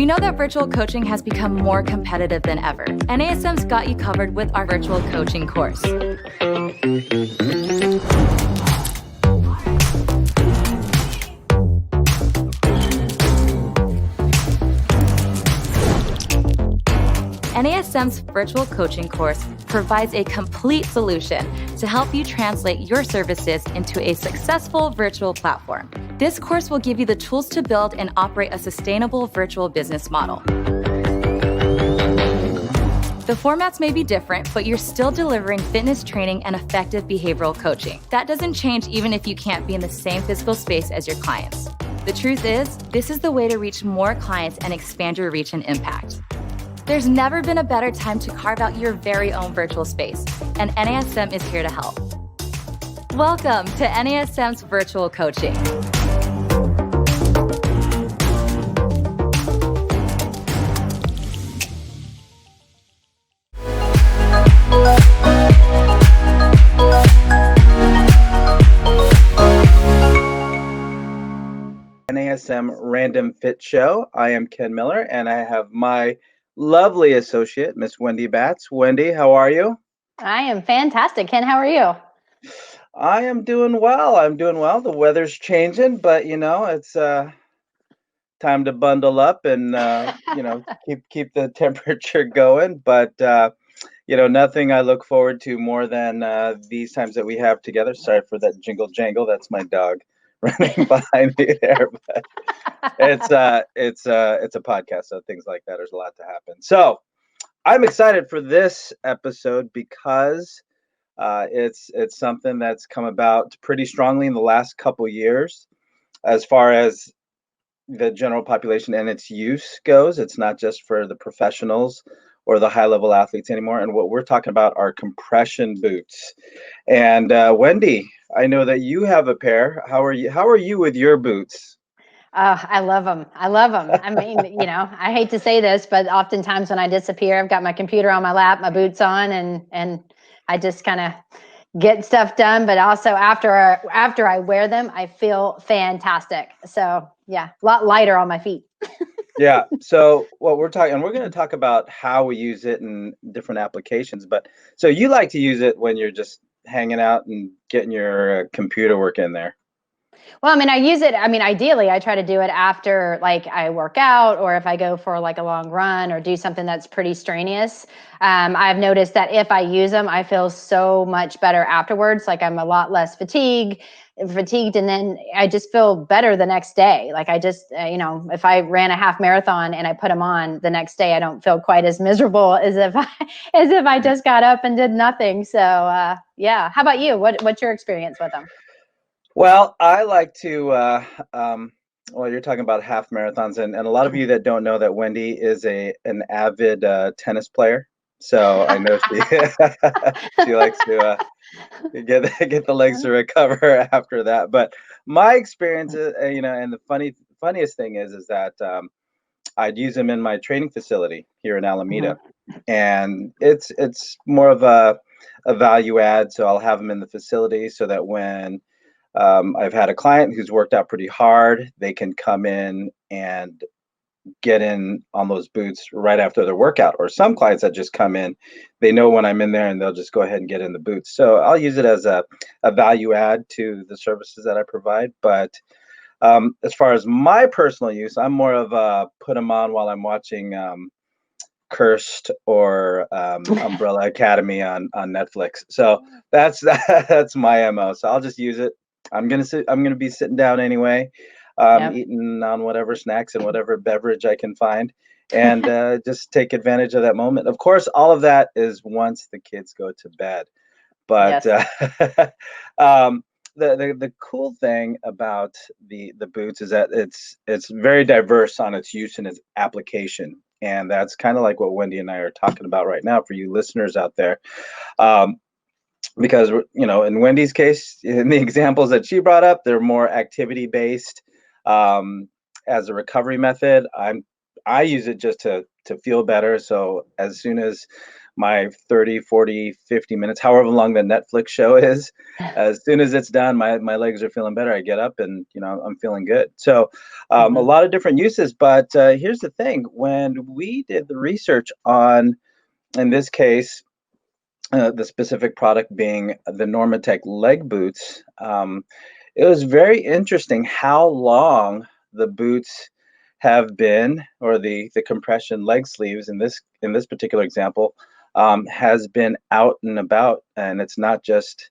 know that virtual coaching has become more competitive than ever. NASM's got you covered with our virtual coaching course. NASM's virtual coaching course provides a complete solution to help you translate your services into a successful virtual platform. This course will give you the tools to build and operate a sustainable virtual business model. The formats may be different, but you're still delivering fitness training and effective behavioral coaching. That doesn't change even if you can't be in the same physical space as your clients. The truth is, this is the way to reach more clients and expand your reach and impact. There's never been a better time to carve out your very own virtual space, and NASM is here to help. Welcome to NASM's virtual coaching. NASM Random Fit Show. I am Ken Miller, and I have my lovely associate, Miss Wendy Batts. Wendy, how are you? I am fantastic. Ken, how are you? I am doing well. The weather's changing, but it's time to bundle up and keep the temperature going. But nothing I look forward to more than these times that we have together. Sorry for that jingle jangle. That's my dog running behind me there, but it's a podcast, so things like that. There's a lot to happen. So I'm excited for this episode because it's something that's come about pretty strongly in the last couple years, as far as the general population and its use goes. It's not just for the professionals or the high-level athletes anymore. And what we're talking about are compression boots. And Wendy, I know that you have a pair. How are you with your boots? I love them. I mean, I hate to say this, but oftentimes when I disappear, I've got my computer on my lap, my boots on, and I just kind of get stuff done. But also after I wear them, I feel fantastic. So yeah, a lot lighter on my feet. Yeah. So what we're going to talk about how we use it in different applications. But so you like to use it when you're just hanging out and getting your computer work in there. Well, I mean, I use it. I mean, ideally, I try to do it after like I work out, or if I go for like a long run or do something that's pretty strenuous. I've noticed that if I use them, I feel so much better afterwards. Like I'm a lot less fatigued, and then I just feel better the next day. Like I just, if I ran a half marathon and I put them on the next day, I don't feel quite as miserable as if I just got up and did nothing. So yeah. How about you? What's your experience with them? Well, I like to, you're talking about half marathons, and a lot of you that don't know that Wendy is an avid tennis player. So I know she likes to get the legs to recover after that. But my experience, and the funniest thing is that I'd use them in my training facility here in Alameda, and it's more of a value add. So I'll have them in the facility so that when I've had a client who's worked out pretty hard, they can come in and get in on those boots right after their workout. Or some clients that just come in, they know when I'm in there and they'll just go ahead and get in the boots. So I'll use it as a value add to the services that I provide. But as far as my personal use, I'm more of a put them on while I'm watching Cursed or Umbrella Academy on Netflix. So that's my MO. So I'll just use it. I'm gonna be sitting down anyway, eating on whatever snacks and whatever beverage I can find, and just take advantage of that moment. Of course, all of that is once the kids go to bed. But yes. The cool thing about the boots is that it's very diverse on its use and its application, and that's kind of like what Wendy and I are talking about right now for you listeners out there. Because in Wendy's case, in the examples that she brought up, they're more activity based as a recovery method. I use it just to feel better. So as soon as my 30, 40, 50 minutes, however long the Netflix show is. As soon as it's done, my legs are feeling better. I get up and, I'm feeling good. So a lot of different uses. But here's the thing. When we did the research on, in this case, the specific product being the Normatec leg boots, it was very interesting how long the boots have been, or the compression leg sleeves in this particular example, has been out and about, and it's not just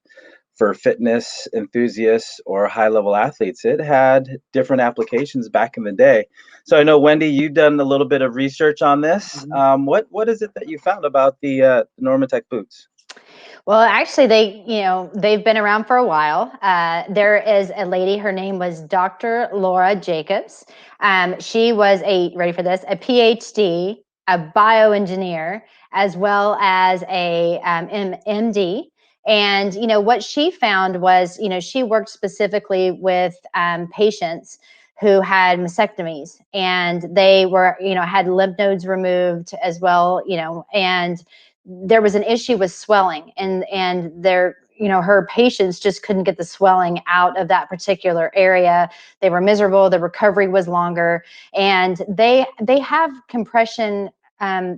for fitness enthusiasts or high level athletes. It had different applications back in the day. So I know, Wendy, you've done a little bit of research on this. What is it that you found about the Normatec boots? Well, actually, they've been around for a while. There is a lady, her name was Dr. Laura Jacobs. She was ready for this, a PhD, a bioengineer, as well as a MD. And, what she found was, she worked specifically with patients who had mastectomies, and they were, had lymph nodes removed as well, and there was an issue with swelling, and her patients just couldn't get the swelling out of that particular area. They were miserable. The recovery was longer, and they have compression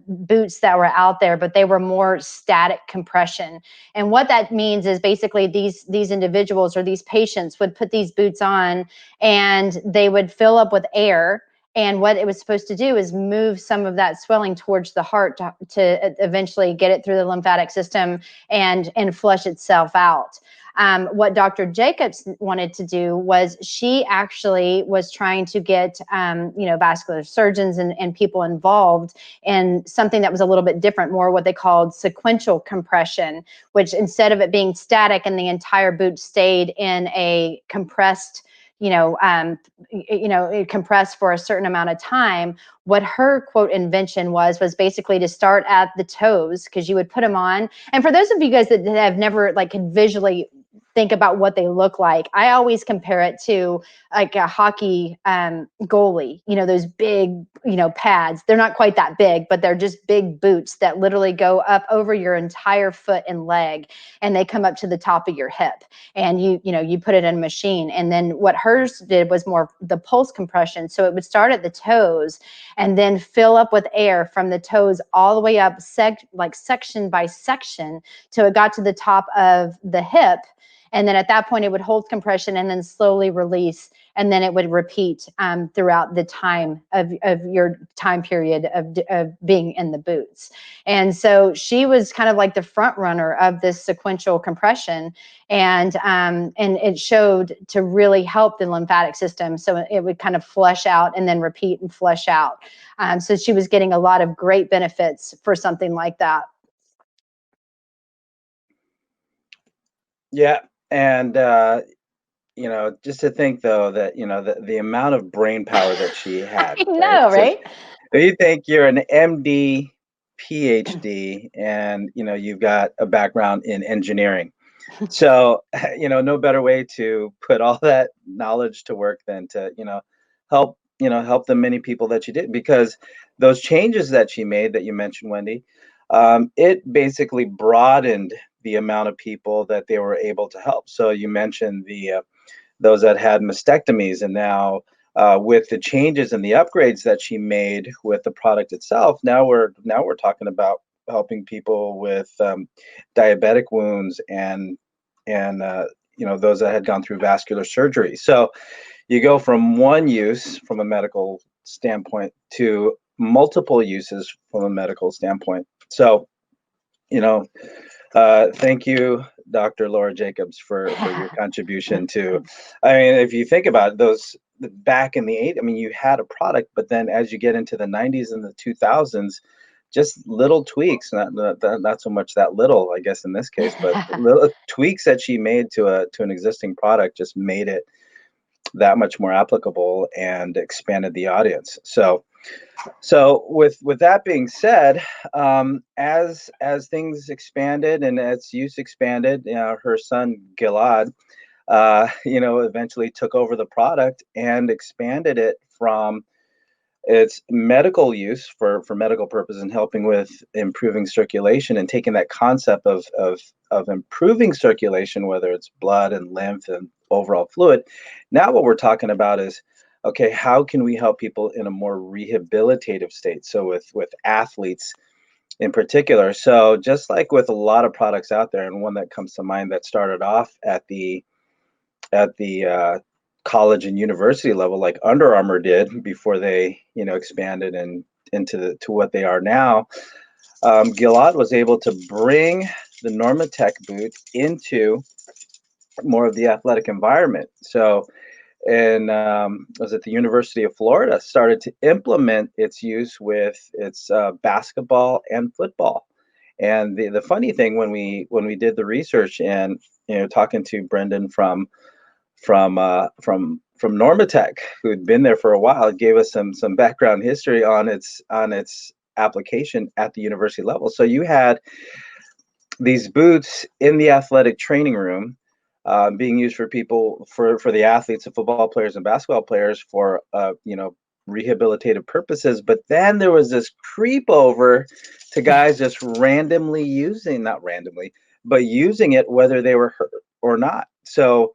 boots that were out there, but they were more static compression. And what that means is basically these individuals or these patients would put these boots on, and they would fill up with air. And what it was supposed to do is move some of that swelling towards the heart to eventually get it through the lymphatic system and flush itself out. What Dr. Jacobs wanted to do was, she actually was trying to get vascular surgeons and people involved in something that was a little bit different, more what they called sequential compression, which instead of it being static and the entire boot stayed in a compressed compressed for a certain amount of time. What her quote invention was basically to start at the toes, because you would put them on. And for those of you guys that have never could visually think about what they look like, I always compare it to like a hockey goalie, those big, pads. They're not quite that big, but they're just big boots that literally go up over your entire foot and leg, and they come up to the top of your hip, and you put it in a machine. And then what hers did was more the pulse compression. So it would start at the toes and then fill up with air from the toes all the way up, section by section, till it got to the top of the hip. And then at that point, it would hold compression and then slowly release. And then it would repeat throughout the time of your time period of being in the boots. And so she was kind of like the front runner of this sequential compression. And it showed to really help the lymphatic system. So it would kind of flush out and then repeat and flush out. So she was getting a lot of great benefits for something like that. Yeah. And, just to think, though, that, the amount of brain power that she had, I right? know, So right? if you think you're an MD, PhD, and, you've got a background in engineering. So, no better way to put all that knowledge to work than to, help the many people that she did, because those changes that she made that you mentioned, Wendy, it basically broadened the amount of people that they were able to help. So you mentioned those that had mastectomies, and now with the changes and the upgrades that she made with the product itself, now we're talking about helping people with diabetic wounds and those that had gone through vascular surgery. So you go from one use from a medical standpoint to multiple uses from a medical standpoint. So thank you, Dr. Laura Jacobs, for your contribution to. I mean, if you think about it, those back in the 80s, I mean, you had a product, but then as you get into the 90s and the 2000s, just little tweaks, not so much that little, I guess, in this case, but little tweaks that she made to an existing product just made it that much more applicable and expanded the audience. So with that being said, as things expanded and as use expanded, her son Gilad, eventually took over the product and expanded it from It's medical use for medical purposes and helping with improving circulation and taking that concept of improving circulation, whether it's blood and lymph and overall fluid. Now what we're talking about is, okay, how can we help people in a more rehabilitative state? So with athletes in particular. So just like with a lot of products out there, and one that comes to mind that started off at the college and university level, like Under Armour did before they, expanded and to what they are now. Gilad was able to bring the Normatec boot into more of the athletic environment. So, and was at the University of Florida, started to implement its use with its basketball and football. And the funny thing when we did the research and talking to Brendan from Normatec, who had been there for a while, it gave us some background history on its application at the university level. So you had these boots in the athletic training room being used for people for the athletes, the football players and basketball players for rehabilitative purposes. But then there was this creep over to guys just randomly using, not randomly, but using it whether they were hurt or not. So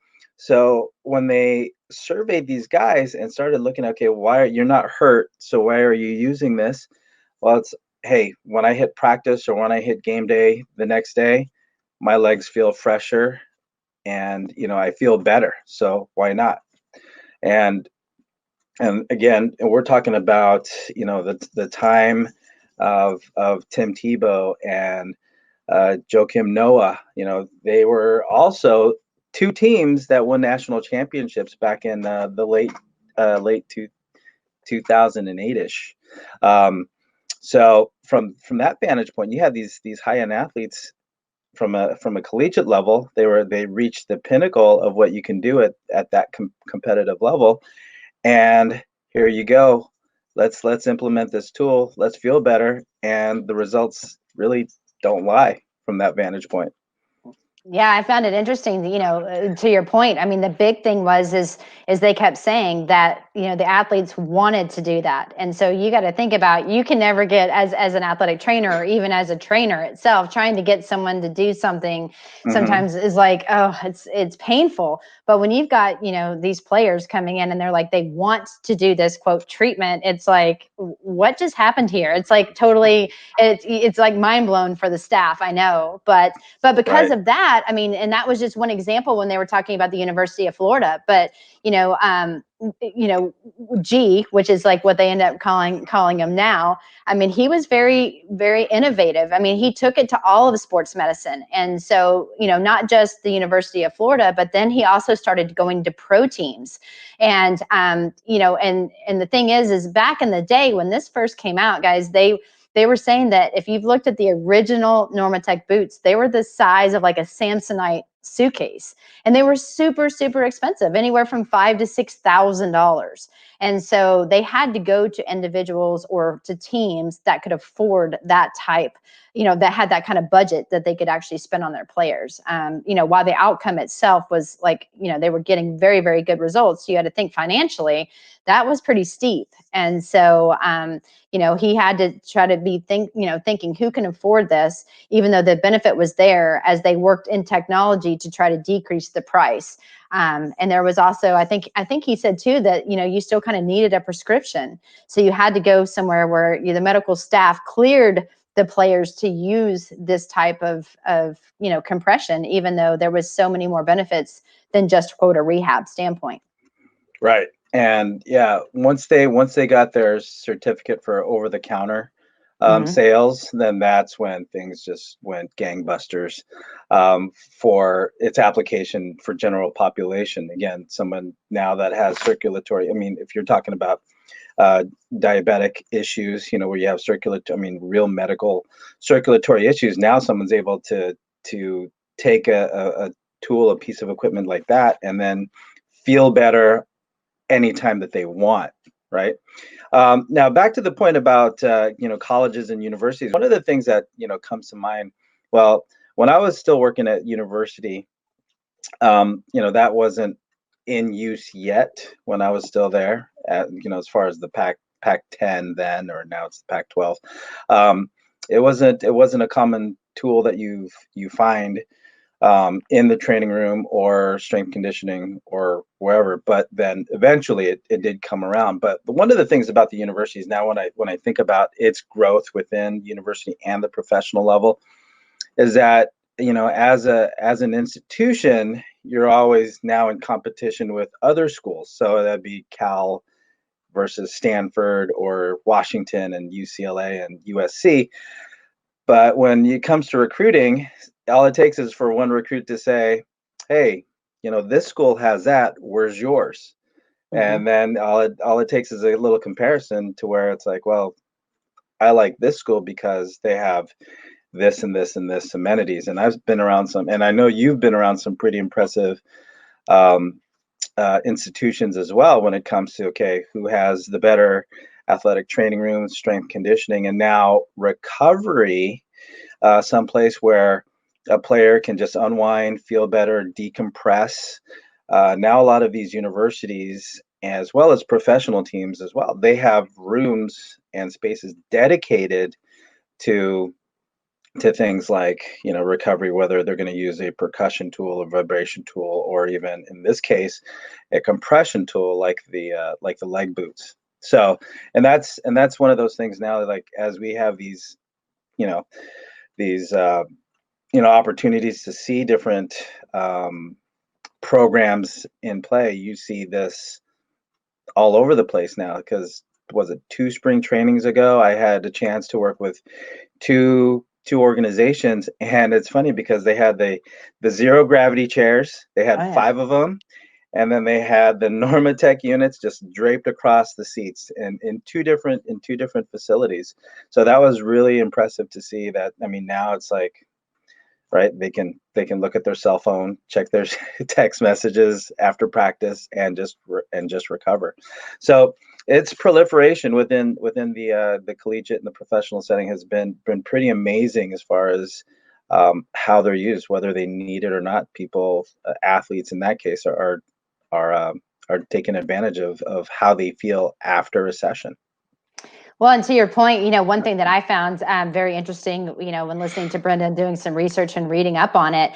when they surveyed these guys and started looking, okay, you're not hurt, so why are you using this? Well, it's, hey, when I hit practice or when I hit game day the next day, my legs feel fresher and I feel better, so why not? And again, we're talking about the time of Tim Tebow and Joakim Noah. They were also two teams that won national championships back in the late 2008-ish. So from that vantage point, you had these high-end athletes from a collegiate level. They reached the pinnacle of what you can do at that competitive level. And here you go. Let's implement this tool. Let's feel better, and the results really don't lie from that vantage point. Yeah, I found it interesting, to your point. I mean, the big thing is they kept saying that, the athletes wanted to do that. And so you got to think about, you can never get as an athletic trainer or even as a trainer itself, trying to get someone to do something sometimes is like, oh, it's painful. But when you've got, these players coming in and they're like, they want to do this quote treatment, it's like, what just happened here? It's like totally, it's like mind blown for the staff, I know. But because of that, I mean, and that was just one example when they were talking about the University of Florida. But G, which is like what they end up calling him now. I mean, he was very, very innovative. I mean, he took it to all of sports medicine, and so not just the University of Florida, but then he also started going to pro teams, and and the thing is back in the day when this first came out, guys, they were saying that if you've looked at the original Normatec boots, they were the size of like a Samsonite suitcase, and they were super, super expensive, anywhere from $5,000 to $6,000. And so they had to go to individuals or to teams that could afford that type, that had that kind of budget that they could actually spend on their players. While the outcome itself was like, they were getting very, very good results, you had to think financially, that was pretty steep. And so, he had to try to be thinking who can afford this, even though the benefit was there, as they worked in technology to try to decrease the price. And there was also, I think he said too, that, you still kind of needed a prescription. So you had to go somewhere where the medical staff cleared the players to use this type of compression, even though there was so many more benefits than just quote a rehab standpoint. Right. And yeah, once they got their certificate for over-the-counter sales, then that's when things just went gangbusters for its application for general population. Again, someone now that has circulatory, I mean, if you're talking about diabetic issues, where you have real medical circulatory issues, now someone's able to take a tool, a piece of equipment like that, and then feel better anytime that they want, right? Now back to the point about colleges and universities. One of the things that comes to mind, well, when I was still working at university, that wasn't in use yet when I was still there, as far as the Pac-10 then, or now it's the Pac-12. It wasn't a common tool that you find in the training room or strength conditioning or wherever. But then eventually it did come around. But one of the things about the universities now, when I think about its growth within university and the professional level, is that, you know, as an institution, you're always now in competition with other schools. So that'd be Cal versus Stanford, or Washington and UCLA and USC. But when it comes to recruiting, all it takes is for one recruit to say, hey, you know, this school has that, where's yours? And then all it takes is a little comparison to where it's like, well, I like this school because they have this and this and this amenities. And I've been around some, and I know you've been around some pretty impressive institutions as well when it comes to, okay, who has the better athletic training room, strength conditioning, and now recovery, someplace where a player can just unwind, feel better, decompress. Now a lot of these universities, as well as professional teams as well, they have rooms and spaces dedicated to things like, you know, recovery, whether they're going to use a percussion tool, a vibration tool, or even in this case a compression tool like the leg boots. So and that's one of those things now, like, as we have these, you know, these opportunities to see different programs in play, you see this all over the place now. Because was it 2 spring trainings ago, I had a chance to work with two organizations, and it's funny because they had the zero gravity chairs. They had 5 of them, and then they had the Normatec units just draped across the seats, and in two different facilities. So that was really impressive to see. That, I mean, now it's like, right, they can look at their cell phone, check their text messages after practice, and just recover. So its proliferation within the collegiate and the professional setting has been pretty amazing as far as how they're used, whether they need it or not. People, athletes in that case, are taking advantage of how they feel after a session. Well, and to your point, you know, one thing that I found very interesting, you know, when listening to Brenda and doing some research and reading up on it,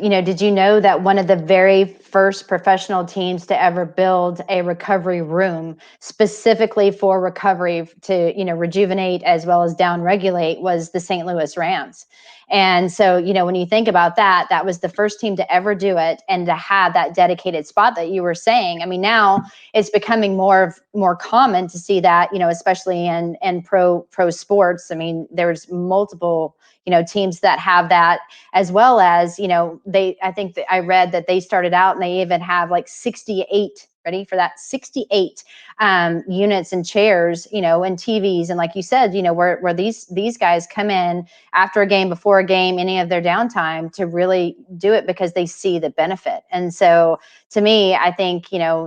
you know, did you know that one of the very first professional teams to ever build a recovery room specifically for recovery to, you know, rejuvenate as well as down regulate was the St. Louis Rams? And so, you know, when you think about that, that was the first team to ever do it, and to have that dedicated spot that you were saying. I mean, now it's becoming more common to see that, you know, especially in pro sports. I mean, there's multiple, you know, teams that have that, as well as, you know, I think that I read that they started out and they even have like 68, ready for that, 68 units and chairs, you know, and TVs. And like you said, you know, where these guys come in after a game, before a game, any of their downtime, to really do it because they see the benefit. And so to me, I think, you know,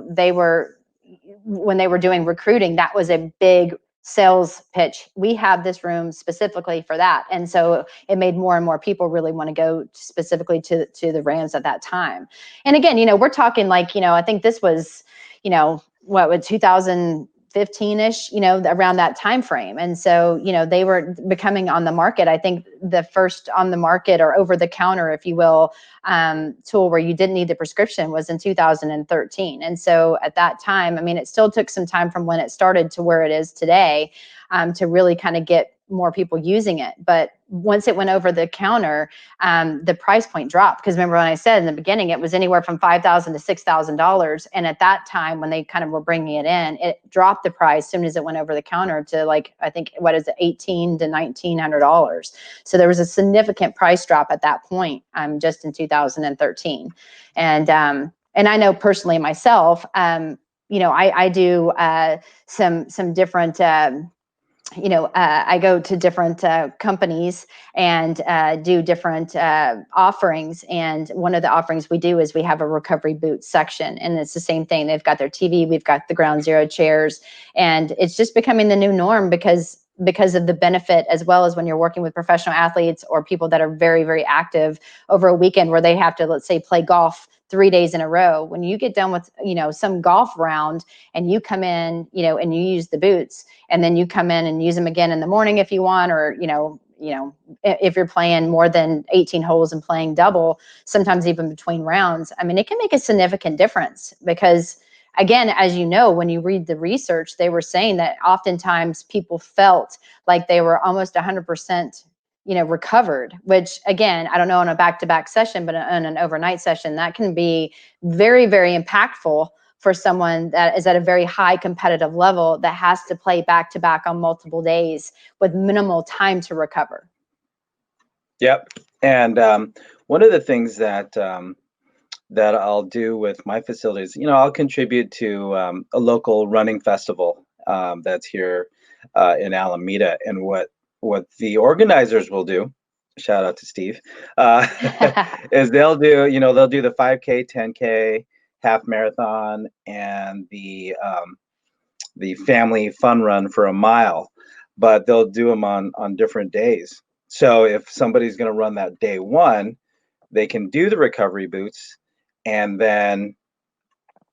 when they were doing recruiting, that was a big sales pitch. We have this room specifically for that. And so it made more and more people really want to go specifically to the Rams at that time. And again, you know, we're talking like, you know, I think this was, you know, what would 2015-ish, you know, around that time frame. And so, you know, they were becoming on the market. I think the first on the market, or over the counter, if you will, tool where you didn't need the prescription was in 2013. And so at that time, I mean, it still took some time from when it started to where it is today, to really kind of get more people using it. But once it went over the counter, the price point dropped. Because remember when I said in the beginning, it was anywhere from $5,000 to $6,000. And at that time, when they kind of were bringing it in, it dropped the price as soon as it went over the counter to, like, I think, what is it, $1,800 to $1,900. So there was a significant price drop at that point, just in 2013. And I know personally myself, you know, I do some different, you know, I go to different companies and do different offerings. And one of the offerings we do is we have a recovery boot section. And it's the same thing. They've got their TV, we've got the ground zero chairs. And it's just becoming the new norm because of the benefit, as well as when you're working with professional athletes or people that are very, very active over a weekend where they have to, let's say, play golf 3 days in a row. When you get done with, some golf round and you come in, and you use the boots, and then you come in and use them again in the morning if you want, or, if you're playing more than 18 holes and playing double, sometimes even between rounds, I mean, it can make a significant difference because, again, as you know, when you read the research, they were saying that oftentimes people felt like they were almost 100%, recovered, which, again, I don't know, on a back-to-back session, but on an overnight session, that can be very, very impactful for someone that is at a very high competitive level that has to play back-to-back on multiple days with minimal time to recover. Yep. And one of the things that that I'll do with my facilities, I'll contribute to a local running festival that's here in Alameda. And what the organizers will do, shout out to Steve, is they'll do the 5K, 10K, half marathon, and the family fun run for a mile, but they'll do them on different days. So if somebody's going to run that day one, they can do the recovery boots and then,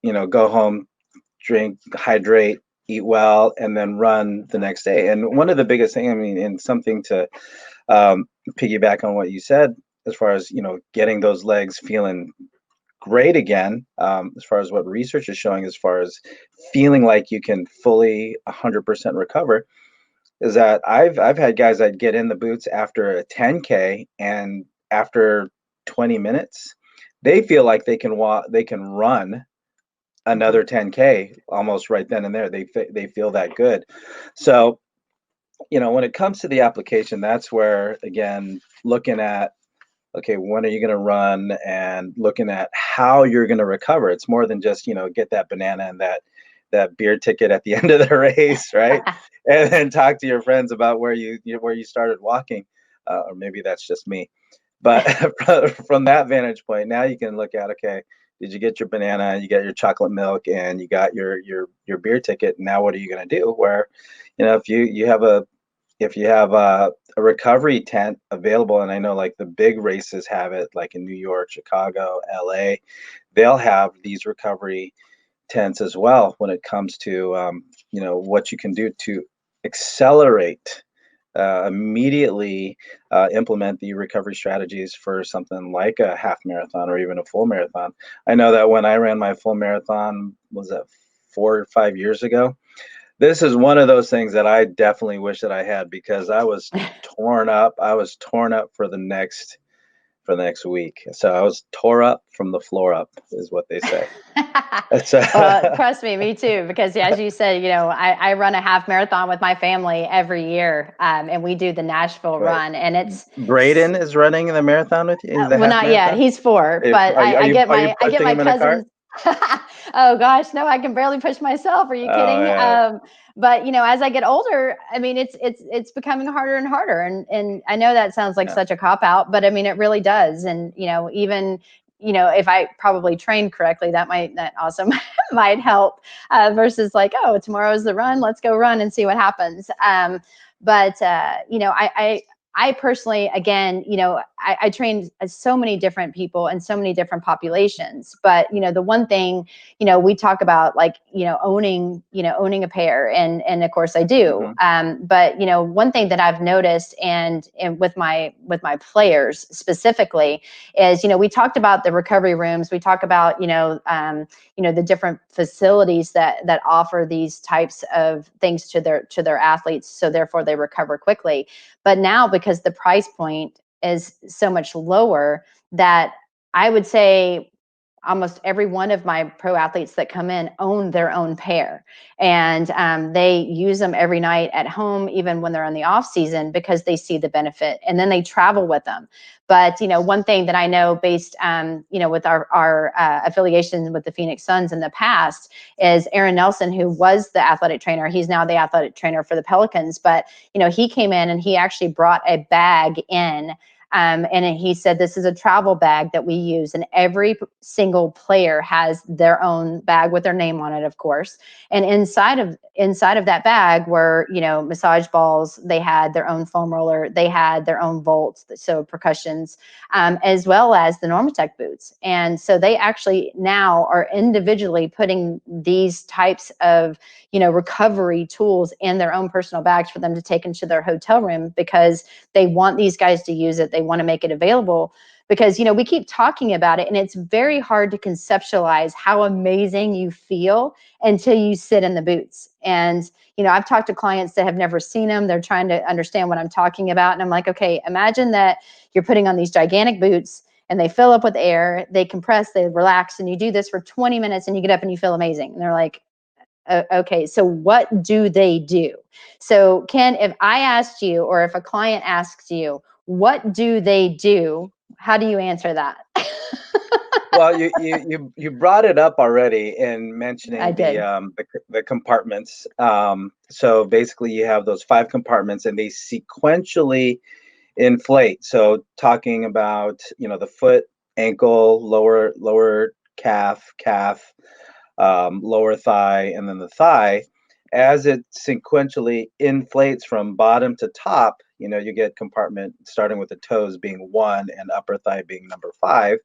go home, drink, hydrate, eat well, and then run the next day. And one of the biggest things, I mean, and something to piggyback on what you said, as far as, getting those legs feeling great again, as far as what research is showing, as far as feeling like you can fully 100% recover, is that I've had guys that get in the boots after a 10K, and after 20 minutes, they feel like they can run another 10K almost right then and there. They feel that good. So, when it comes to the application, that's where, again, looking at, okay, when are you going to run, and looking at how you're going to recover. It's more than just, get that banana and that beer ticket at the end of the race, right? And then talk to your friends about where you started walking, or maybe that's just me. But from that vantage point, now you can look at, okay, did you get your banana, you got your chocolate milk, and you got your beer ticket? Now what are you going to do? Where, if you have a recovery tent available, and I know like the big races have it, like in New York, Chicago, LA, they'll have these recovery tents as well when it comes to what you can do to accelerate, immediately implement the recovery strategies for something like a half marathon or even a full marathon. I know that when I ran my full marathon, was that 4 or 5 years ago? This is one of those things that I definitely wish that I had, because I was torn up. I was torn up for the next week. So I was tore up from the floor up, is what they say. Well, trust me too, because as you said, I run a half marathon with my family every year, and we do the Nashville run, and it's Braden is running the marathon with you. well, not yet. He's 4, but I get my cousins. Oh gosh, no, I can barely push myself. Are you kidding? Yeah. But as I get older, I mean, it's becoming harder and harder, and I know that sounds like such a cop out, but I mean, it really does. And even if I probably trained correctly, that also might help, versus like, oh, tomorrow's the run, let's go run and see what happens. But I personally, again, I trained so many different people and so many different populations. But, the one thing, we talk about, like, owning a pair. And of course I do. Mm-hmm. But, one thing that I've noticed and with my players specifically is, we talked about the recovery rooms. We talk about, the different facilities that offer these types of things to their athletes. So therefore they recover quickly. But now, because the price point is so much lower, that I would say almost every one of my pro athletes that come in own their own pair, and they use them every night at home, even when they're in the off season, because they see the benefit, and then they travel with them. But one thing that I know, based with our affiliations with the Phoenix Suns in the past, is Aaron Nelson, who was the athletic trainer. He's now the athletic trainer for the Pelicans. But he came in and he actually brought a bag in And he said, this is a travel bag that we use, and every single player has their own bag with their name on it, of course. And inside of that bag were, massage balls. They had their own foam roller. They had their own volts, so percussions, as well as the Normatec boots. And so they actually now are individually putting these types of, recovery tools in their own personal bags for them to take into their hotel room, because they want these guys to use it. They want to make it available, because, we keep talking about it, and it's very hard to conceptualize how amazing you feel until you sit in the boots. And, I've talked to clients that have never seen them. They're trying to understand what I'm talking about. And I'm like, okay, imagine that you're putting on these gigantic boots and they fill up with air, they compress, they relax, and you do this for 20 minutes and you get up and you feel amazing. And they're like, okay, so what do they do? So Ken, if I asked you, or if a client asks you, what do they do? How do you answer that? Well, you brought it up already in mentioning I did. the compartments. So basically, you have those 5 compartments, and they sequentially inflate. So talking about the foot, ankle, lower calf, lower thigh, and then the thigh. As it sequentially inflates from bottom to top, you get compartment starting with the toes being 1 and upper thigh being number 5.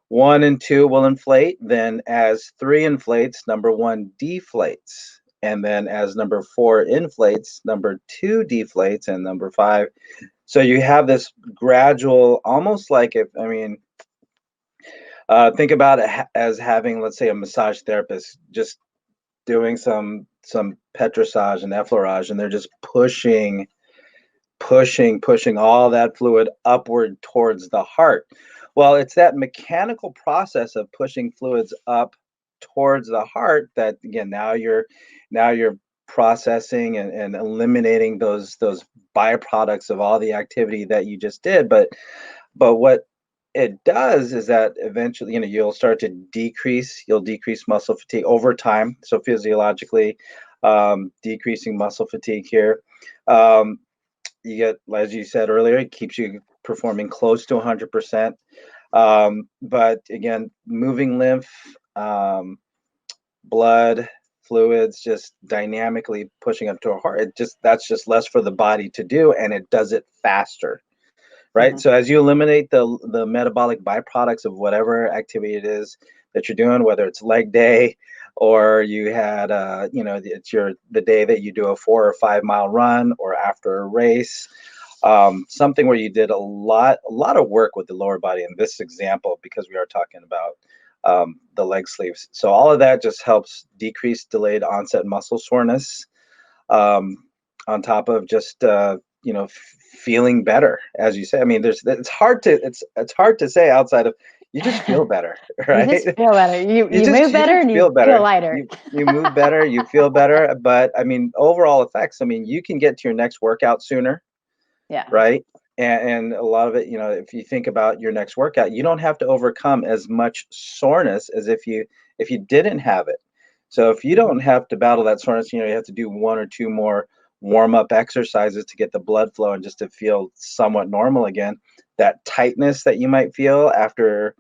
1 and 2 will inflate. Then as 3 inflates, number 1 deflates. And then as number 4 inflates, number 2 deflates, and number 5. So you have this gradual, almost like think about it as having, let's say, a massage therapist just doing some petrissage and effleurage, and they're just pushing all that fluid upward towards the heart. Well, it's that mechanical process of pushing fluids up towards the heart that, again, now you're processing and eliminating those byproducts of all the activity that you just did. But what it does is that eventually, you'll start to decrease muscle fatigue over time. So physiologically, decreasing muscle fatigue here. You get, as you said earlier, it keeps you performing close to 100%. But again, moving lymph, blood, fluids, just dynamically pushing up to a heart. That's just less for the body to do, and it does it faster. Right. Mm-hmm. So as you eliminate the metabolic byproducts of whatever activity it is that you're doing, whether it's leg day, or you had it's the day that you do a 4 or 5 mile run, or after a race, something where you did a lot of work with the lower body in this example, because we are talking about the leg sleeves. So all of that just helps decrease delayed onset muscle soreness, on top of just feeling better, as you say. I mean, it's hard to say outside of, you just feel better, right? You just feel better. You move better, and you feel lighter. You move better, you feel better. But I mean, overall effects, I mean, you can get to your next workout sooner. Yeah. Right. And a lot of it, if you think about your next workout, you don't have to overcome as much soreness as if you didn't have it. So if you don't have to battle that soreness, you have to do 1 or 2 more warm-up exercises to get the blood flow and just to feel somewhat normal again. That tightness that you might feel after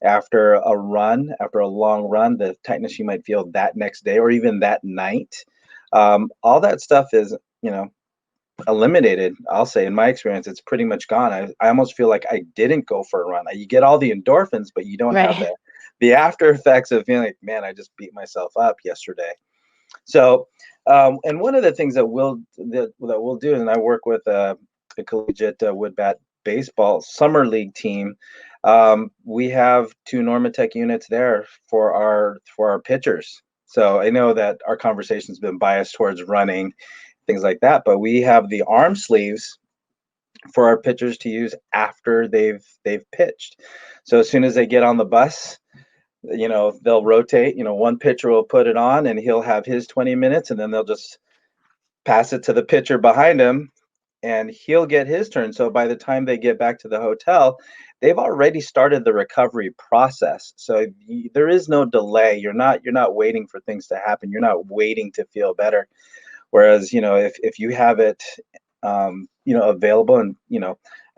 a long run, the tightness you might feel that next day or even that night, all that stuff is eliminated. I'll say, in my experience, it's pretty much gone. I almost feel like I didn't go for a run. You get all the endorphins, but you don't have the after effects of feeling like, man, I just beat myself up yesterday. So, and one of the things that we'll do, and I work with a collegiate wood bat baseball summer league team. We have 2 Normatec units there for our pitchers. So I know that our conversation's been biased towards running, things like that, but we have the arm sleeves for our pitchers to use after they've pitched. So as soon as they get on the bus, they'll rotate. One pitcher will put it on and he'll have his 20 minutes, and then they'll just pass it to the pitcher behind him and he'll get his turn. So by the time they get back to the hotel, they've already started the recovery process. So there is no delay. You're not waiting for things to happen. You're not waiting to feel better. Whereas, if you have it, available, and,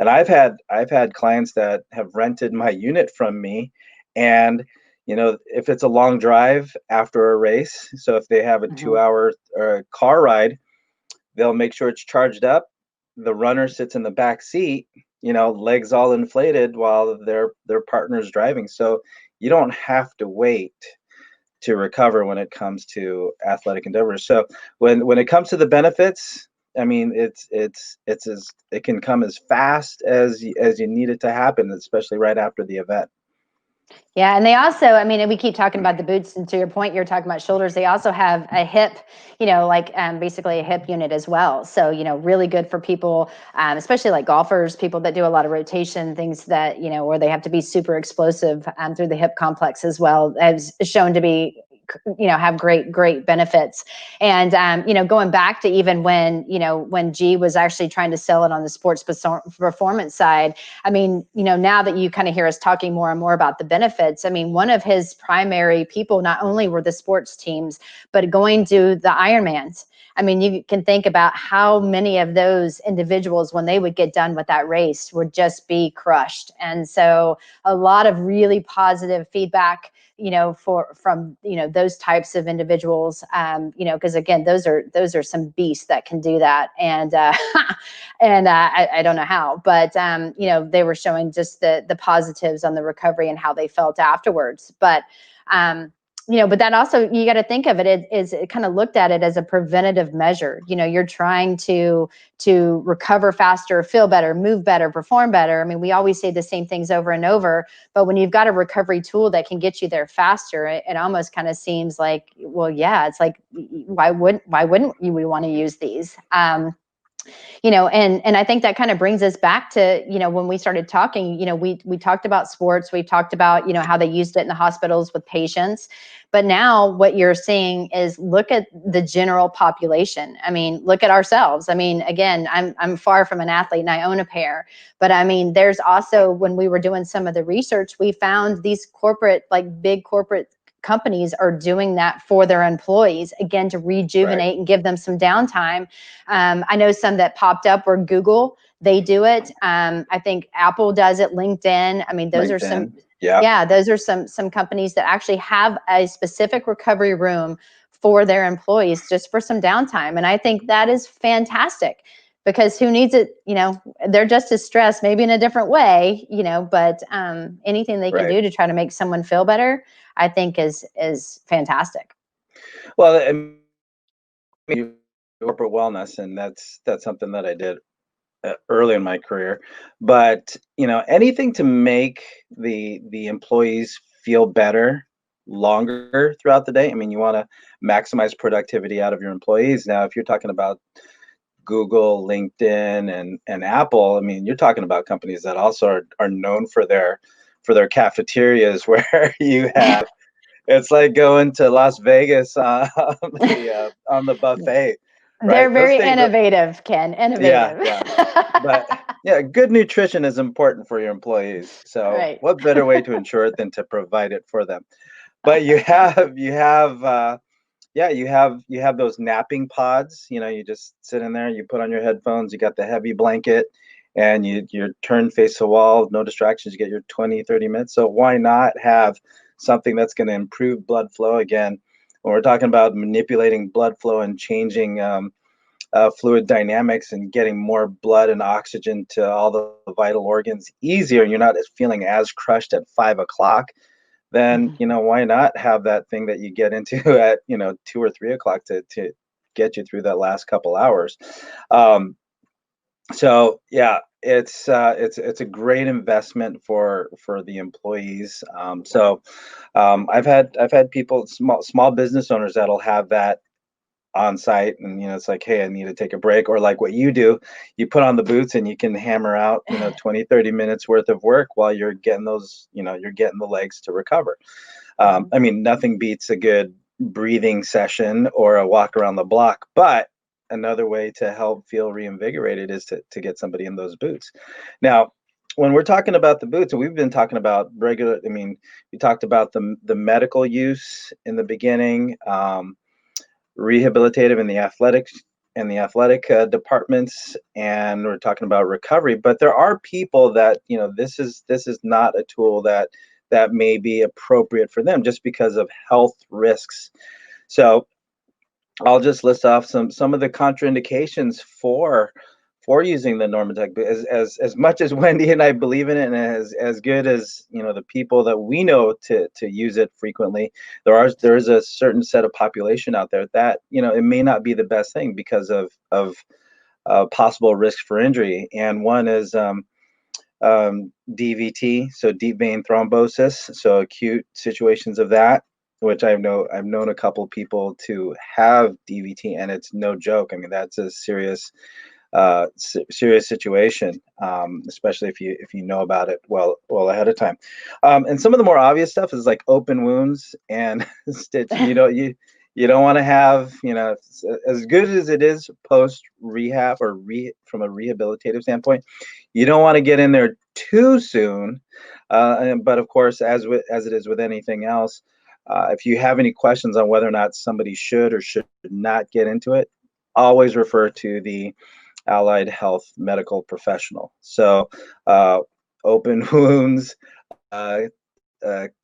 And I've had clients that have rented my unit from me, and if it's a long drive after a race, so if they have a Mhm. 2 hour car ride, they'll make sure it's charged up. The runner sits in the back seat, legs all inflated while their partner's driving. So you don't have to wait to recover when it comes to athletic endeavors. So when it comes to the benefits, I mean, it can come as fast as you need it to happen, especially right after the event. Yeah, and they also, I mean, we keep talking about the boots, and to your point, you're talking about shoulders. They also have a hip, like basically a hip unit as well. So, really good for people, especially like golfers, people that do a lot of rotation, things that, where they have to be super explosive through the hip complex as well, as shown to be, have great benefits. And going back to even when G was actually trying to sell it on the sports performance side. I mean, now that you kind of hear us talking more and more about the benefits, I mean, one of his primary people not only were the sports teams, but going to the Ironmans. I mean, you can think about how many of those individuals, when they would get done with that race, would just be crushed. And so a lot of really positive feedback, from those types of individuals, because again, those are some beasts that can do that. And I don't know how, but they were showing just the positives on the recovery and how they felt afterwards. But but that also, you got to think of it is kind of looked at it as a preventative measure. You're trying to recover faster, feel better, move better, perform better. I mean, we always say the same things over and over, but when you've got a recovery tool that can get you there faster, it almost kind of seems like, well, yeah, it's like, why wouldn't we want to use these? And I think that kind of brings us back to, when we started talking, we talked about sports, we talked about, how they used it in the hospitals with patients. But now what you're seeing is, look at the general population. I mean, look at ourselves. I mean, again, I'm far from an athlete and I own a pair, but I mean, there's also, when we were doing some of the research, we found these big corporate companies are doing that for their employees, again, to rejuvenate and give them some downtime. I know some that popped up were Google. They do it. I think Apple does it. LinkedIn. I mean, those are some. Yeah, those are some companies that actually have a specific recovery room for their employees, just for some downtime. And I think that is fantastic, because who needs it? They're just as stressed, maybe in a different way, but anything they can do to try to make someone feel better, I think is fantastic. Well, I mean, corporate wellness, and that's something that I did early in my career. But anything to make the employees feel better longer throughout the day. I mean, you want to maximize productivity out of your employees. Now, if you're talking about Google, LinkedIn, and Apple, I mean, you're talking about companies that also are known for their cafeterias, where you have, it's like going to Las Vegas on the buffet, right? They're Those very things. innovative, Ken. Yeah, Innovative. yeah. But yeah, good nutrition is important for your employees. So Right. what better way to ensure it than to provide it for them? But you have those napping pods. You just sit in there, you put on your headphones, you got the heavy blanket, and you turn face the wall, no distractions, you get your 20, 30 minutes. So why not have something that's going to improve blood flow? Again, when we're talking about manipulating blood flow and changing fluid dynamics and getting more blood and oxygen to all the vital organs easier, and you're not feeling as crushed at 5 o'clock, then why not have that thing that you get into at 2 or 3 o'clock to get you through that last couple hours. So yeah, it's a great investment for the employees. I've had people, small business owners, that'll have that on site, and it's like, hey, I need to take a break, or like what you do, you put on the boots and you can hammer out 20, 30 minutes worth of work while you're getting you're getting the legs to recover. I mean, nothing beats a good breathing session or a walk around the block, but another way to help feel reinvigorated is to get somebody in those boots. Now, when we're talking about the boots, and we've been talking about I mean, we talked about the medical use in the beginning, rehabilitative in the athletic and the athletic departments, and we're talking about recovery. But there are people that, this is not a tool that may be appropriate for them just because of health risks. So I'll just list off some of the contraindications for using the Normatec. As much as Wendy and I believe in it, and as good as the people that we know to use it frequently, there is a certain set of population out there that it may not be the best thing because of possible risks for injury. And one is DVT, so deep vein thrombosis, so acute situations of that, which I've known a couple people to have DVT, and it's no joke. I mean, that's a serious situation, especially if you know about it well ahead of time. And some of the more obvious stuff is like open wounds and stitch. You don't want to have, as good as it is post rehab or from a rehabilitative standpoint, you don't want to get in there too soon. But of course, as it is with anything else, if you have any questions on whether or not somebody should or should not get into it, always refer to the allied health medical professional. So open wounds,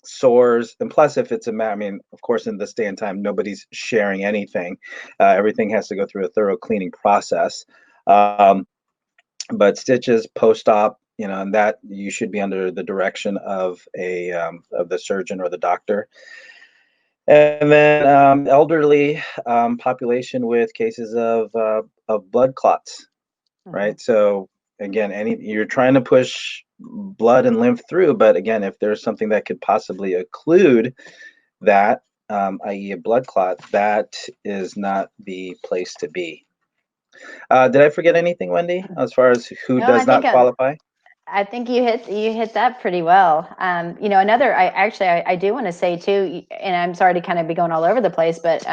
sores, and plus if it's of course, in this day and time, nobody's sharing anything. Everything has to go through a thorough cleaning process. But stitches post-op, and that you should be under the direction of of the surgeon or the doctor. And then elderly population with cases of blood clots, right? So again, you're trying to push blood and lymph through, but again, if there's something that could possibly occlude that, i.e. a blood clot, that is not the place to be. Did I forget anything, Wendy, as far as who does not qualify? I think you hit that pretty well. I do want to say too, and I'm sorry to kind of be going all over the place, but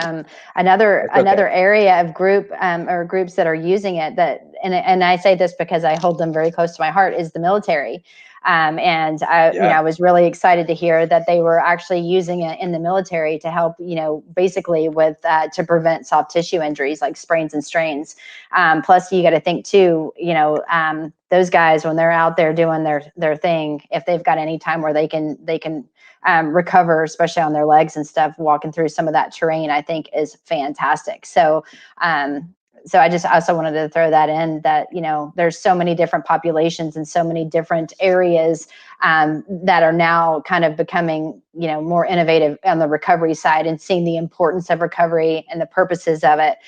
another area of group or groups that are using it and I say this because I hold them very close to my heart is the military. I was really excited to hear that they were actually using it in the military to help, basically with to prevent soft tissue injuries like sprains and strains. Plus, you got to think too, those guys when they're out there doing their thing, if they've got any time where they can recover, especially on their legs and stuff, walking through some of that terrain, I think is fantastic. So I just also wanted to throw that in that, there's so many different populations and so many different areas that are now kind of becoming, more innovative on the recovery side and seeing the importance of recovery and the purposes of it.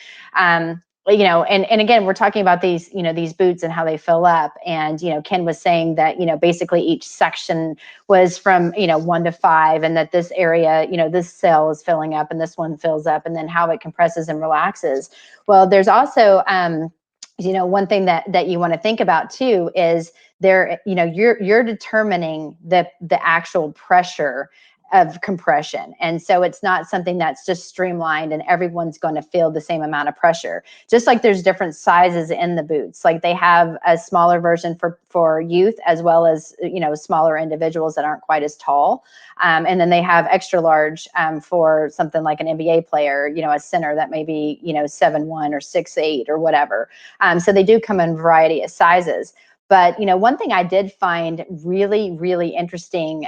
And again, we're talking about these, these boots and how they fill up. And, Ken was saying that, basically each section was from, 1 to 5, and that this area, this cell is filling up and this one fills up, and then how it compresses and relaxes. Well, there's also, one thing that you want to think about too is you're determining the actual pressure of compression. And so it's not something that's just streamlined and everyone's going to feel the same amount of pressure. Just like there's different sizes in the boots. Like they have a smaller version for youth as well as, smaller individuals that aren't quite as tall. And then they have extra large for something like an NBA player, a center that may be, 7'1" or 6'8" or whatever. So they do come in a variety of sizes. But, one thing I did find really, really interesting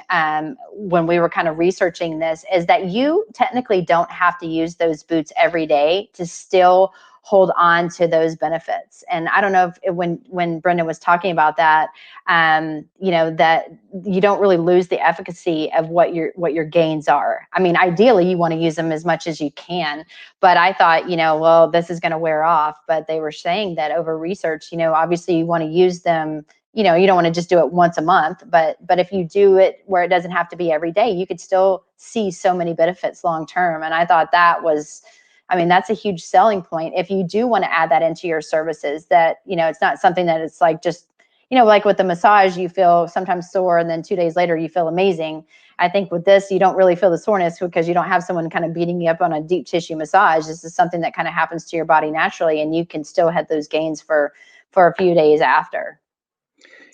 when we were kind of researching this is that you technically don't have to use those boots every day to still hold on to those benefits. And I don't know if when Brendan was talking about that, that you don't really lose the efficacy of what your gains are. I mean, ideally you want to use them as much as you can, but I thought, well, this is going to wear off. But they were saying that over research, obviously you want to use them, you don't want to just do it once a month, but if you do it where it doesn't have to be every day, you could still see so many benefits long term. And I thought that's a huge selling point. If you do want to add that into your services, that, it's not something that it's like just, like with the massage, you feel sometimes sore and then 2 days later you feel amazing. I think with this, you don't really feel the soreness because you don't have someone kind of beating you up on a deep tissue massage. This is something that kind of happens to your body naturally, and you can still have those gains for a few days after.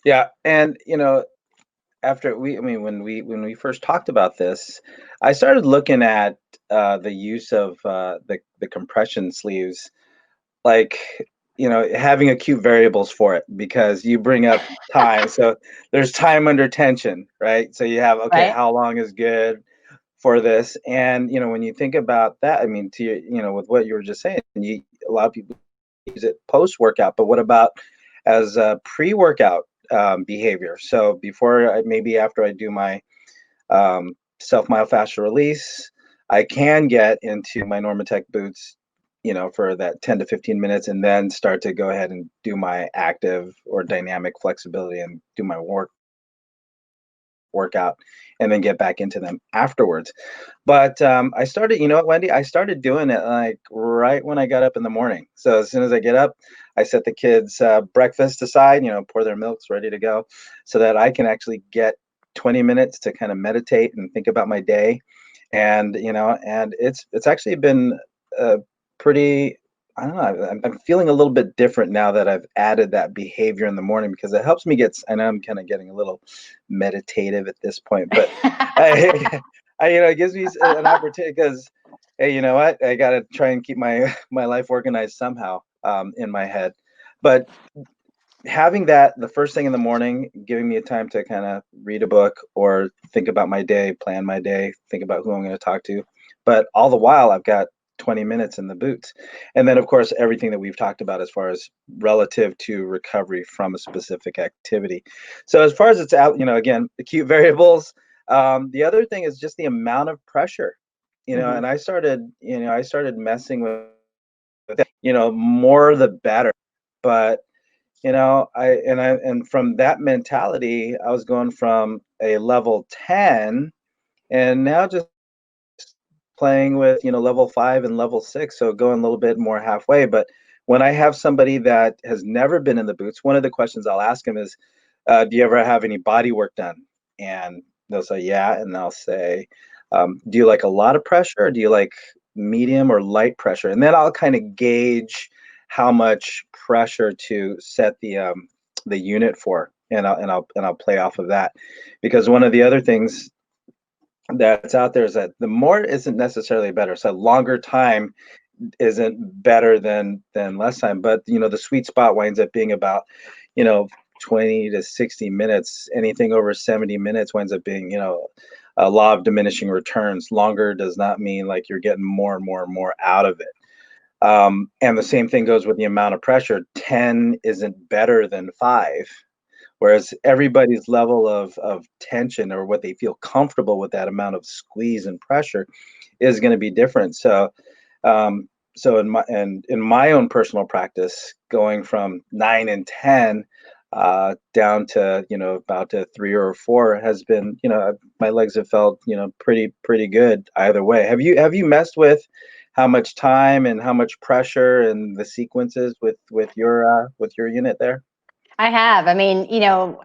Yeah. And, when we first talked about this, I started looking at the use of the compression sleeves like, having acute variables for it because you bring up time. So there's time under tension, right? So you have, okay, Right. how long is good for this? And, when you think about that, I mean, with what you were just saying, a lot of people use it post workout, but what about as a pre-workout behavior? So maybe after I do my self myofascial release, I can get into my Normatec boots, for that 10 to 15 minutes, and then start to go ahead and do my active or dynamic flexibility and do my workout, and then get back into them afterwards. But I started, you know what, Wendy? I started doing it like right when I got up in the morning. So as soon as I get up, I set the kids' breakfast aside, pour their milks ready to go, so that I can actually get 20 minutes to kind of meditate and think about my day. And and it's actually been pretty. I don't know. I'm feeling a little bit different now that I've added that behavior in the morning because it helps me get. I know I'm kind of getting a little meditative at this point, but it gives me an opportunity because, hey, you know what? I got to try and keep my my life organized somehow in my head. But having that the first thing in the morning, giving me a time to kind of read a book or think about my day, plan my day, think about who I'm going to talk to. But all the while, I've got 20 minutes in the boots. And then, of course, everything that we've talked about as far as relative to recovery from a specific activity. So as far as it's out, again, acute variables. The other thing is just the amount of pressure, Mhm. and I started messing with, more the better. But and from that mentality, I was going from a level 10 and now just playing with, level 5 and level 6, so going a little bit more halfway. But when I have somebody that has never been in the boots, one of the questions I'll ask them is, do you ever have any body work done? And they'll say, yeah. And I'll say, do you like a lot of pressure, or do you like medium or light pressure? And then I'll kind of gauge how much pressure to set the unit for, and I'll play off of that, because one of the other things that's out there is that the more isn't necessarily better. So longer time isn't better than less time, but the sweet spot winds up being about, you know 20 to 60 minutes. Anything over 70 minutes winds up being, a law of diminishing returns. Longer does not mean like you're getting more and more and more out of it. And the same thing goes with the amount of pressure. 10 isn't better than 5. Whereas everybody's level of tension, or what they feel comfortable with that amount of squeeze and pressure, is going to be different. Um, so in my own personal practice, going from 9 and 10 down to, about to 3 or 4, has been, my legs have felt, pretty good either way. Have you messed with how much time and how much pressure and the sequences with your unit there? I have. I mean,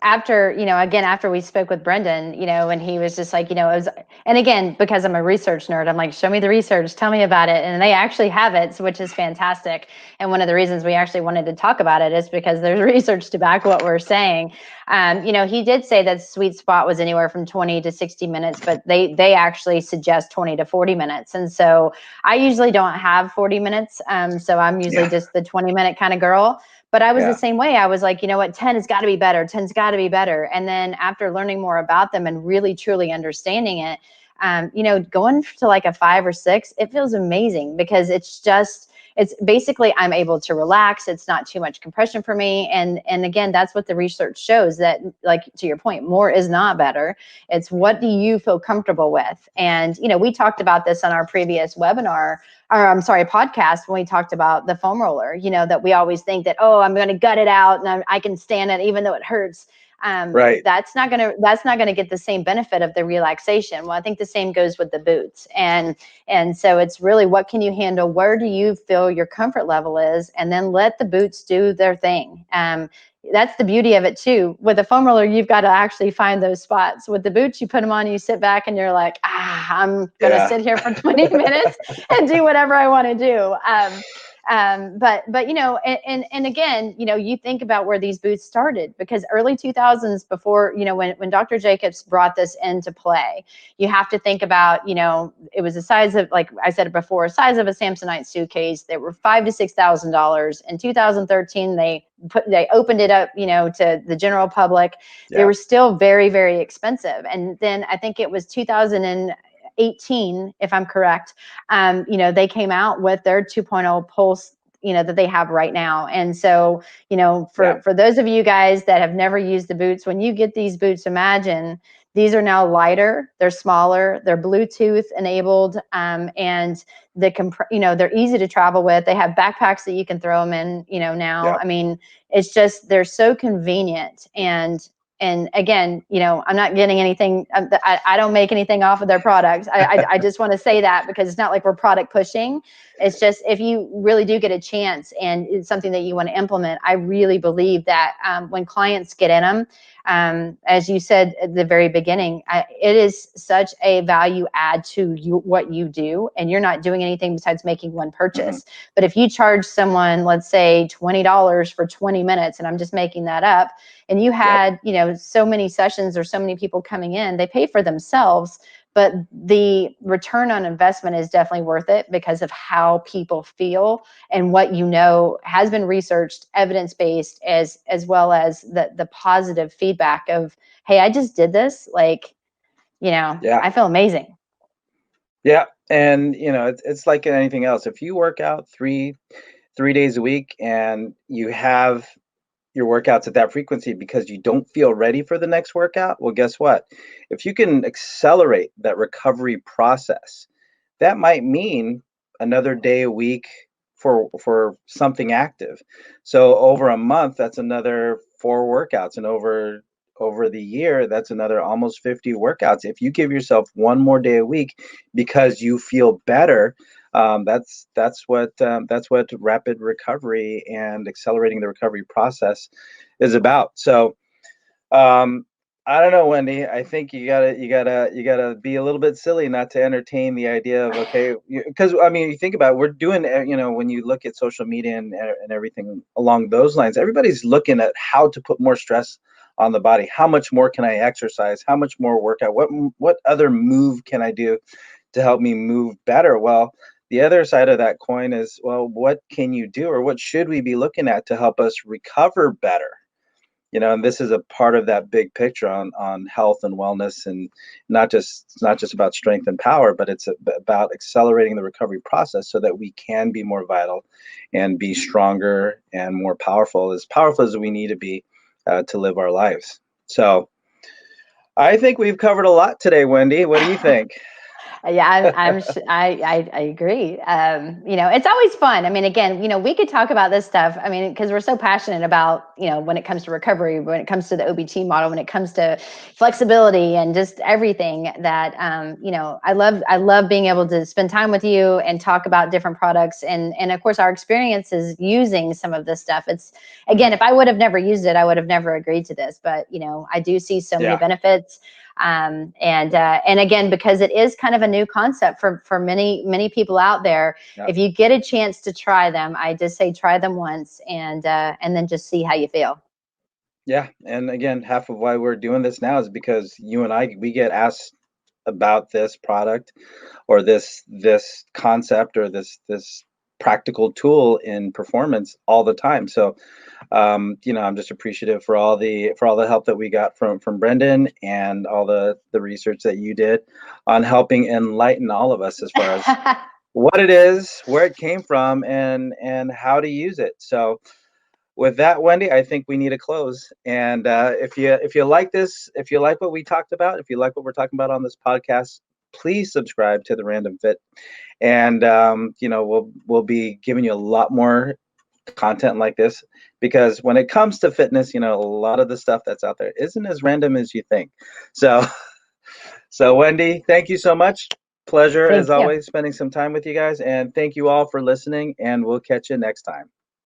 after, again, after we spoke with Brendan, and he was just like, it was, and again, because I'm a research nerd, I'm like, show me the research, tell me about it. And they actually have it, which is fantastic. And one of the reasons we actually wanted to talk about it is because there's research to back what we're saying. He did say that sweet spot was anywhere from 20 to 60 minutes, but they actually suggest 20 to 40 minutes. And so I usually don't have 40 minutes. So I'm usually Yeah, just the 20-minute kind of girl. But I was the yeah, same way. I was like, you know what, 10 has got to be better. 10's got to be better. And then after learning more about them and really truly understanding it, going to like a 5 or 6, it feels amazing because it's basically I'm able to relax. It's not too much compression for me. And again, that's what the research shows, that, like, to your point, more is not better. It's what do you feel comfortable with? And, we talked about this on our previous webinar, or I'm sorry, podcast, when we talked about the foam roller, that we always think that, oh, I'm going to gut it out and I can stand it even though it hurts. right. That's not gonna get the same benefit of the relaxation. Well, I think the same goes with the boots, and so it's really, what can you handle? Where do you feel your comfort level is, and then let the boots do their thing. That's the beauty of it too. With a foam roller, you've got to actually find those spots. With the boots, you put them on, you sit back, and you're like, I'm gonna Yeah. sit here for 20 minutes and do whatever I want to do. But you know, and again, you know, you think about where these boots started, because early 2000s, before, you know, when Dr. Jacobs brought this into play, you have to think about, you know, it was the size of, like I said before, size of a Samsonite suitcase. They were $5,000 to $6,000. In 2013, they opened it up, you know, to the general public. They were still very, very expensive. And then I think it was 2018, if I'm correct, you know, they came out with their 2.0 Pulse, you know, that they have right now. And so, you know, for those of you guys that have never used the boots, when you get these boots, imagine these are now lighter, they're smaller, they're Bluetooth enabled, and you know, they're easy to travel with. They have backpacks that you can throw them in, you know, now. I mean, it's just, they're so convenient. And again, you know, I'm not getting anything. I don't make anything off of their products. I just want to say that, because it's not like we're product pushing. It's just, if you really do get a chance and it's something that you want to implement, I really believe that when clients get in them, as you said at the very beginning, it is such a value add to you, what you do, and you're not doing anything besides making one purchase. But if you charge someone, let's say $20 for 20 minutes, and I'm just making that up, and you had, you know, so many sessions or so many people coming in, they pay for themselves, but the return on investment is definitely worth it, because of how people feel and what, you know, has been researched, evidence-based, as well as the positive feedback of, hey, I just did this, like, you know, I feel amazing. Yeah. And, you know, it's like anything else. If you work out three days a week and you have your workouts at that frequency because you don't feel ready for the next workout, well, guess what? If you can accelerate that recovery process, that might mean another day a week for something active. So over a month, that's another 4 workouts, and over the year, that's another almost 50 workouts. If you give yourself one more day a week because you feel better, that's what rapid recovery and accelerating the recovery process is about. So I don't know, Wendy. I think you gotta be a little bit silly not to entertain the idea of, okay, because I mean, you think about it, we're doing, you know, when you look at social media and everything along those lines, everybody's looking at how to put more stress on the body. How much more can I exercise? How much more workout? What other move can I do to help me move better? Well, the other side of that coin is, well, what can you do, or what should we be looking at to help us recover better? You know, and this is a part of that big picture on health and wellness, and it's not just about strength and power, but it's about accelerating the recovery process so that we can be more vital and be stronger and more powerful as we need to be to live our lives. So I think we've covered a lot today, Wendy. What do you think? Yeah, I agree. You know, it's always fun. I mean, again, you know, we could talk about this stuff. I mean, because we're so passionate about, you know, when it comes to recovery, when it comes to the OBT model, when it comes to flexibility and just everything that, you know, I love being able to spend time with you and talk about different products, and of course our experiences using some of this stuff. It's, again, if I would have never used it, I would have never agreed to this. But you know, I do see so many benefits. And again, because it is kind of a new concept for many people out there. If you get a chance to try them, I just say try them once, and then just see how you feel. Yeah, and again, half of why we're doing this now is because you and we get asked about this product or this concept or this practical tool in performance all the time. So you know, I'm just appreciative for all the help that we got from Brendan, and all the research that you did on helping enlighten all of us as far as what it is, where it came from, and how to use it. So with that, Wendy, I think we need to close. And if you like this, if you like what we talked about, if you like what we're talking about on this podcast, please subscribe to the Random Fit. And you know, we'll be giving you a lot more content like this, because when it comes to fitness, you know, a lot of the stuff that's out there isn't as random as you think. So Wendy, thank you so much. Pleasure as always spending some time with you guys, and thank you all for listening, and we'll catch you next time.